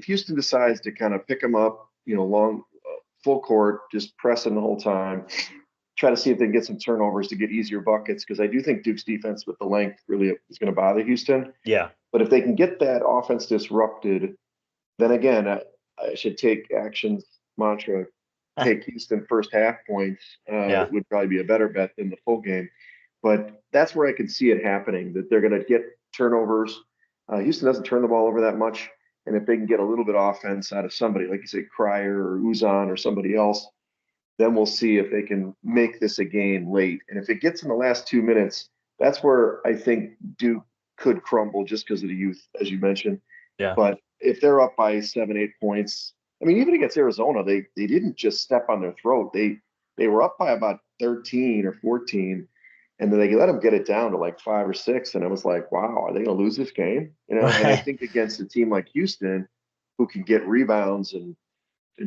Houston decides to kind of pick them up, long, full court, just pressing the whole time, try to see if they can get some turnovers to get easier buckets, because I do think Duke's defense with the length really is going to bother Houston. Yeah. But if they can get that offense disrupted, then again, I should take Action's mantra, take Houston first half points. Would probably be a better bet than the full game. But that's where I can see it happening, that they're going to get turnovers. Houston doesn't turn the ball over that much. And if they can get a little bit of offense out of somebody, like you say, Cryer or Uzan or somebody else, then we'll see if they can make this a game late. And if it gets in the last 2 minutes, that's where I think Duke could crumble, just because of the youth, as you mentioned. Yeah. But if they're up by 7, 8 points, I mean, even against Arizona, they didn't just step on their throat. They were up by about 13 or 14, and then they let them get it down to like 5 or 6. And I was like, wow, are they going to lose this game? And I think against a team like Houston, who can get rebounds and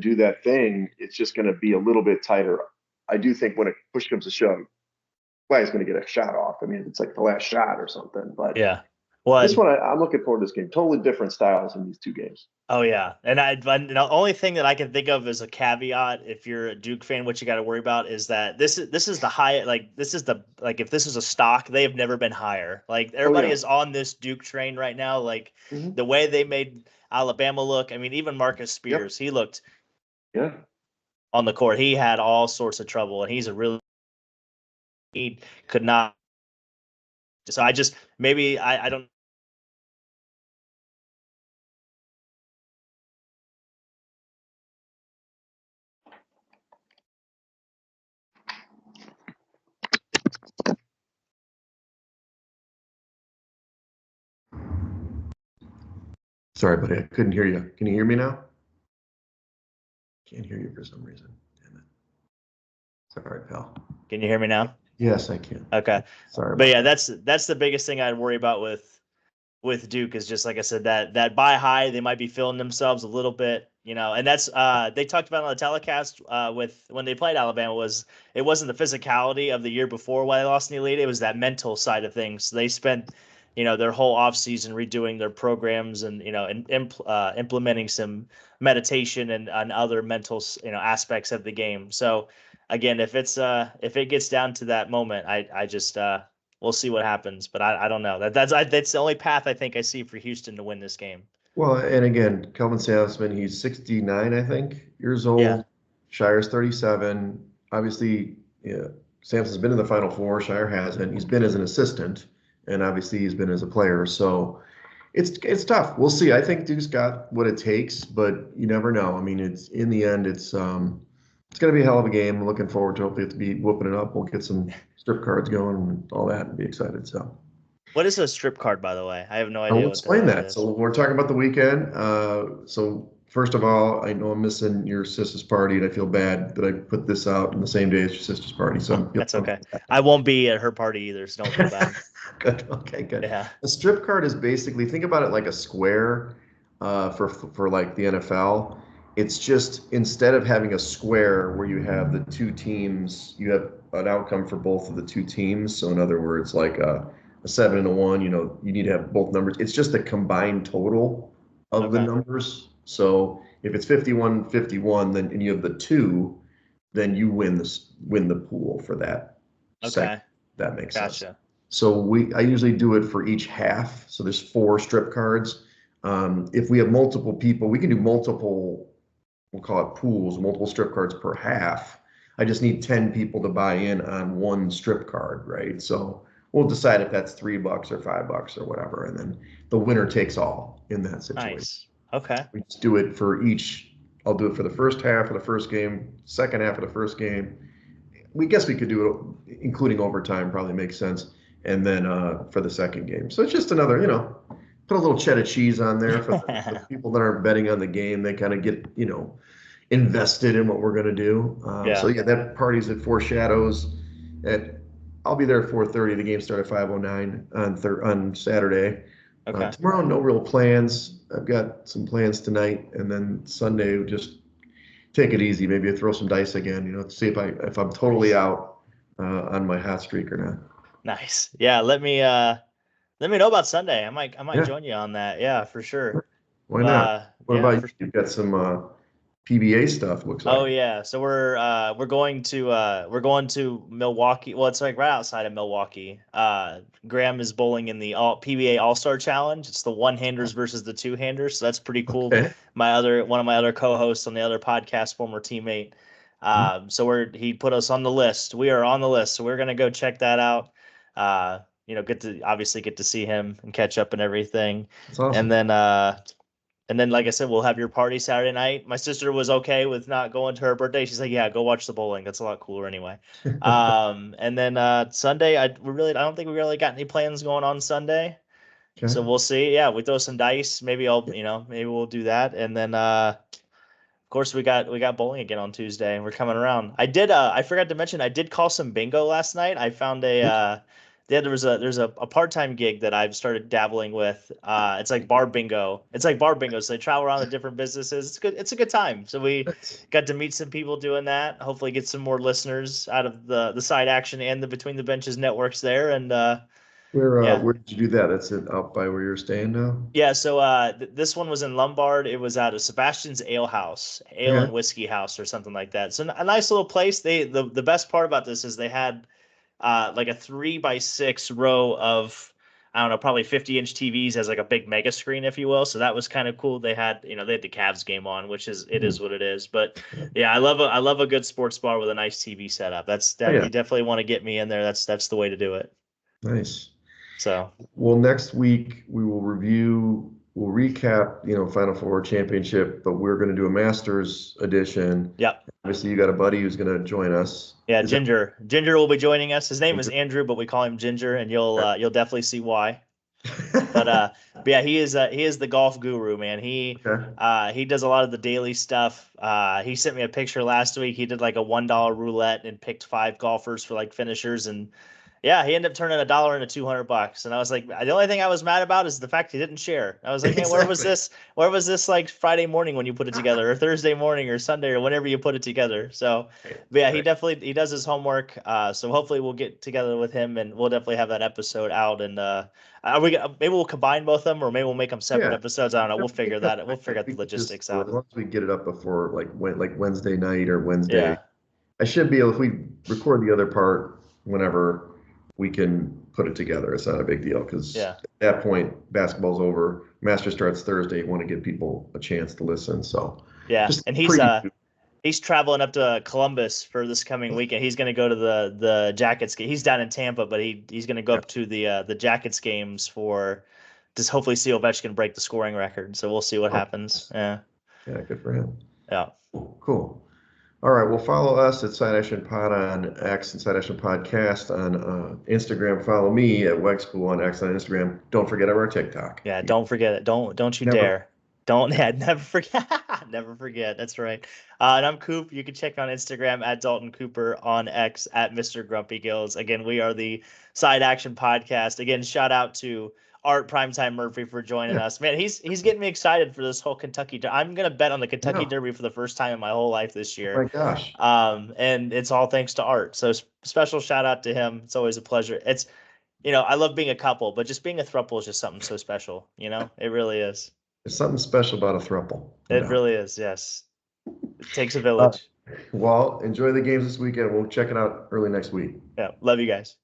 do that thing, it's just going to be a little bit tighter. I do think when a push comes to shove, Fly's going to get a shot off. I mean, it's like the last shot or something. But yeah. Well, this one, I'm looking forward to this game. Totally different styles in these 2 games. Oh yeah, and the only thing that I can think of as a caveat, if you're a Duke fan, what you got to worry about is that this is the high, if this is a stock, they have never been higher. Like everybody is on this Duke train right now. Like the way they made Alabama look. I mean, even Marcus Spears, he looked on the court. He had all sorts of trouble, and he could not. So I don't. Sorry, buddy, I couldn't hear you. Can you hear me now? Can't hear you for some reason. Damn it. Sorry, pal. Can you hear me now? Yes, I can. Okay. Sorry But about yeah, that. that's the biggest thing I'd worry about with Duke is just like I said, that buy high, they might be feeling themselves a little bit, and that's they talked about on the telecast with when they played Alabama was it wasn't the physicality of the year before when they lost in the Elite, it was that mental side of things. They spent, their whole offseason redoing their programs and implementing some meditation and other mental aspects of the game. So again, if it gets down to that moment, I just we'll see what happens, but I don't know. That's the only path I think I see for Houston to win this game. Well, and again, Kelvin Sampson, he's 69, I think, years Yeah. old. Shire's 37. Obviously, yeah, Sampson's been in the Final Four. Shire hasn't. He's been as an assistant, and obviously he's been as a player. So it's tough. We'll see. I think Duke's got what it takes, but you never know. I mean, it's in the end, it's going to be a hell of a game. I'm looking forward to hopefully to be whooping it up. We'll get some strip cards going and all that, and be excited. So. What is a strip card, by the way? I have no I idea will what explain that that. is. So we're talking about the weekend. So first of all, I know I'm missing your sister's party, and I feel bad that I put this out on the same day as your sister's party. So That's okay. I won't be at her party either, so don't feel bad. Good. Okay, good. Yeah. A strip card is basically, think about it like a square for like the NFL. It's just instead of having a square where you have the two teams, you have an outcome for both of the two teams. So in other words, like a 7 and a 1, you need to have both numbers. It's just a combined total of the Okay. numbers. So if it's 51-51, then and you have the two, then you win the pool for that. Okay. That makes sense. Gotcha. So I usually do it for each half. So there's 4 strip cards. If we have multiple people, we can do multiple, we'll call it pools, multiple strip cards per half. I just need 10 people to buy in on one strip card, right? So we'll decide if that's $3 or $5 or whatever, and then the winner takes all in that situation. Nice. Okay. We just do it for each. I'll do it for the first half of the first game, second half of the first game. We guess we could do it including overtime, probably makes sense, and then for the second game. So it's just another, put a little cheddar cheese on there for the people that aren't betting on the game. They kind of get, invested in what we're going to do. So yeah, that party's at Four Shadows. I'll be there at 4:30. The game started at 5:09 on Saturday. Okay. Tomorrow, no real plans. I've got some plans tonight, and then Sunday, just take it easy. Maybe throw some dice again, to see if I'm totally out on my hot streak or not. Nice. Yeah. Let me know about Sunday. I might Yeah. join you on that. Yeah, for sure. Why not? What yeah, about you? You've got some PBA stuff, looks like. Oh yeah, so we're going to Milwaukee. Well, it's like right outside of Milwaukee. Graham is bowling in the PBA All-Star Challenge. It's the one-handers versus the two-handers, so that's pretty cool. Okay. One of my other co-hosts on the other podcast, former teammate. So he put us on the list. We are on the list, so we're gonna go check that out. Get to see him and catch up and everything. That's awesome. And then, like I said, we'll have your party Saturday night. My sister was okay with not going to her birthday. She's like, "Yeah, go watch the bowling. That's a lot cooler anyway." And then Sunday, I don't think we really got any plans going on Sunday. Okay. So we'll see. Yeah, we throw some dice. Maybe maybe we'll do that. And then, of course, we got bowling again on Tuesday, and we're coming around. I forgot to mention, I did call some bingo last night. I found there's a part-time gig that I've started dabbling with. It's like bar bingo. So they travel around to different businesses. It's good. It's a good time. So we got to meet some people doing that. Hopefully get some more listeners out of the side action and the Between the Benches networks there. And Where did you do that? That's it out by where you're staying now? yeah, so this one was in Lombard. It was out of Sebastian's Ale House, Ale and Whiskey House or something like that. So a nice little place. The best part about this is they had like a 3x6 row of, I don't know, probably 50-inch TVs as like a big mega screen, if you will. So that was kind of cool. They had the Cavs game on, which is what it is. But yeah, I love a good sports bar with a nice TV setup. You definitely want to get me in there. That's the way to do it. Nice. So well, next week we'll recap, Final Four championship, but we're going to do a Masters edition. Yep. Obviously, you got a buddy who's going to join us. Yeah, Ginger will be joining us. His name is Andrew, but we call him Ginger, and you'll definitely see why. But yeah, he is the golf guru, man. He does a lot of the daily stuff. He sent me a picture last week. He did like a $1 roulette and picked 5 golfers for like finishers, and yeah, he ended up turning $1 into $200. And I was like, the only thing I was mad about is the fact he didn't share. I was like, man, where was this? Where was this like Friday morning when you put it together, or Thursday morning, or Sunday, or whenever you put it together? So, but yeah, he does his homework. So hopefully we'll get together with him, and we'll definitely have that episode out. And maybe we'll combine both of them, or maybe we'll make them separate episodes. I don't know. We'll figure that. We'll figure out the logistics out. As long as we get it up before like Wednesday night or Wednesday, Yeah. I should be able. If we record the other part whenever, we can put it together. It's not a big deal because at that point, basketball's over. Master starts Thursday. You want to give people a chance to listen. So yeah, and he's traveling up to Columbus for this coming weekend. He's going to go to the Jackets game. He's down in Tampa, but he's going to go up to the Jackets games for just hopefully see Ovechkin break the scoring record. So we'll see what happens. Yeah. Yeah, good for him. Yeah. Cool. All right, well, follow us at Side Action Pod on X and Side Action Podcast on Instagram. Follow me at Wegs Coop on X on Instagram. Don't forget our TikTok. Yeah, don't forget it. Don't you dare. Don't never forget. Never forget. That's right. And I'm Coop. You can check on Instagram at Dalton Cooper, on X at Mr. Grumpy Gills. Again, we are the Side Action Podcast. Again, shout out to Art Primetime Murphy for joining us. Man, he's getting me excited for this whole Kentucky. I'm gonna bet on the Kentucky Derby for the first time in my whole life this year. Oh my gosh. And it's all thanks to Art. So special shout out to him. It's always a pleasure. It's I love being a couple, but just being a throuple is just something so special. It really is. There's something special about a throuple. It really is. Yes, it takes a village. Well, enjoy the games this weekend. We'll check it out early next week. Yeah, love you guys.